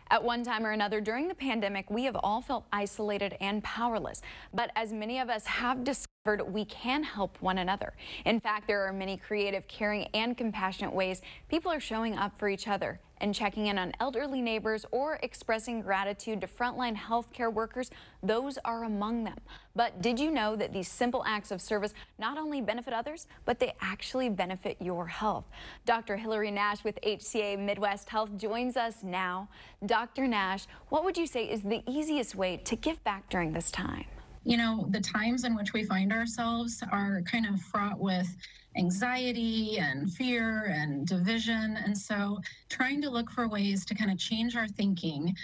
At one time or another during the pandemic, we have all felt isolated and powerless. But as many of us have discovered, we can help one another. In fact, there are many creative, caring, and compassionate ways people are showing up for each other. And checking in on elderly neighbors or expressing gratitude to frontline healthcare workers, those are among them. But did you know that these simple acts of service not only benefit others, but they actually benefit your health? Dr. Hilary Nash with HCA Midwest Health joins us now. Dr. Nash, what would you say is the easiest way to give back during this time? You know, the times in which we find ourselves are kind of fraught with anxiety and fear and division. And so trying to look for ways to kind of change our thinking,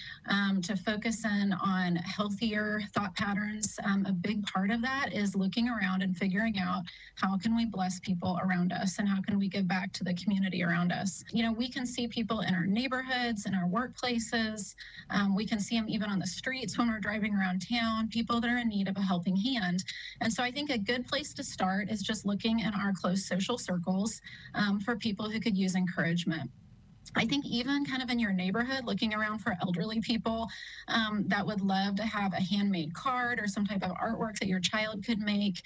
to focus in on healthier thought patterns. A big part of that is looking around and figuring out how can we bless people around us and how can we give back to the community around us. You know, we can see people in our neighborhoods, in our workplaces. We can see them even on the streets when we're driving around town, people that are in need of a helping hand. And so I think a good place to start is just looking in our close social circles for people who could use encouragement. I think even kind of in your neighborhood, looking around for elderly people that would love to have a handmade card or some type of artwork that your child could make,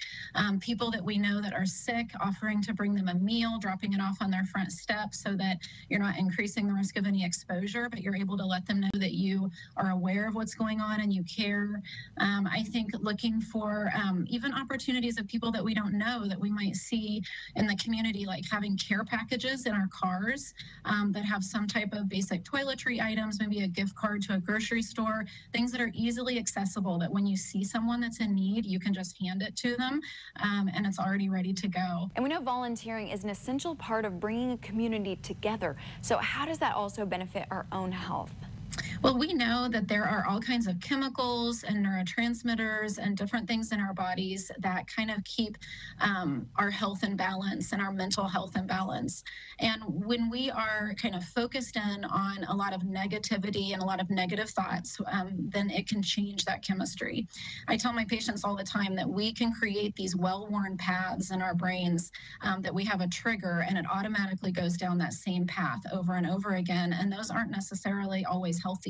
people that we know that are sick, offering to bring them a meal, dropping it off on their front steps so that you're not increasing the risk of any exposure, but you're able to let them know that you are aware of what's going on and you care. I think looking for even opportunities of people that we don't know that we might see in the community, like having care packages in our cars that have some type of basic toiletry items, maybe a gift card to a grocery store, things that are easily accessible that when you see someone that's in need, you can just hand it to them and it's already ready to go. And we know volunteering is an essential part of bringing a community together. So how does that also benefit our own health? Well, we know that there are all kinds of chemicals and neurotransmitters and different things in our bodies that kind of keep our health in balance and our mental health in balance. And when we are kind of focused in on a lot of negativity and a lot of negative thoughts, then it can change that chemistry. I tell my patients all the time that we can create these well-worn paths in our brains that we have a trigger and it automatically goes down that same path over and over again. And those aren't necessarily always healthy.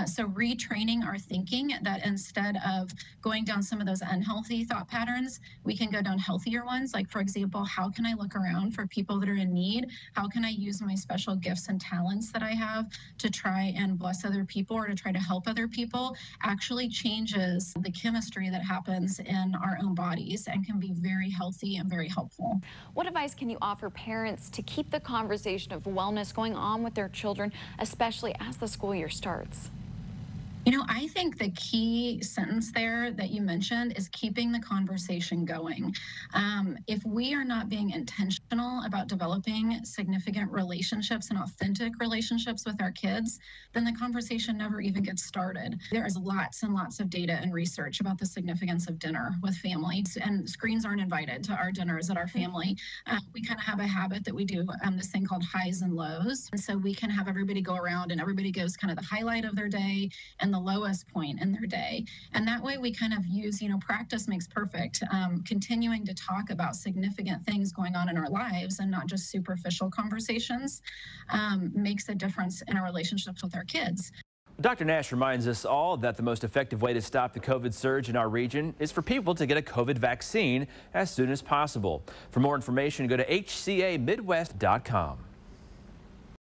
So retraining our thinking that instead of going down some of those unhealthy thought patterns, we can go down healthier ones. Like, for example, how can I look around for people that are in need? How can I use my special gifts and talents that I have to try and bless other people or to try to help other people? Actually changes the chemistry that happens in our own bodies and can be very healthy and very helpful. What advice can you offer parents to keep the conversation of wellness going on with their children, especially as the school year starts? You know, I think the key sentence there that you mentioned is keeping the conversation going. If we are not being intentional about developing significant relationships and authentic relationships with our kids, then the conversation never even gets started. There is lots and lots of data and research about the significance of dinner with families, and screens aren't invited to our dinners at our family. We kind of have a habit that we do this thing called highs and lows. And so we can have everybody go around and everybody goes kind of the highlight of their day and the lowest point in their day. And that way we kind of use, you know, practice makes perfect, continuing to talk about significant things going on in our lives and not just superficial conversations makes a difference in our relationships with our kids. Dr. Nash reminds us all that the most effective way to stop the COVID surge in our region is for people to get a COVID vaccine as soon as possible. For more information, go to hcamidwest.com.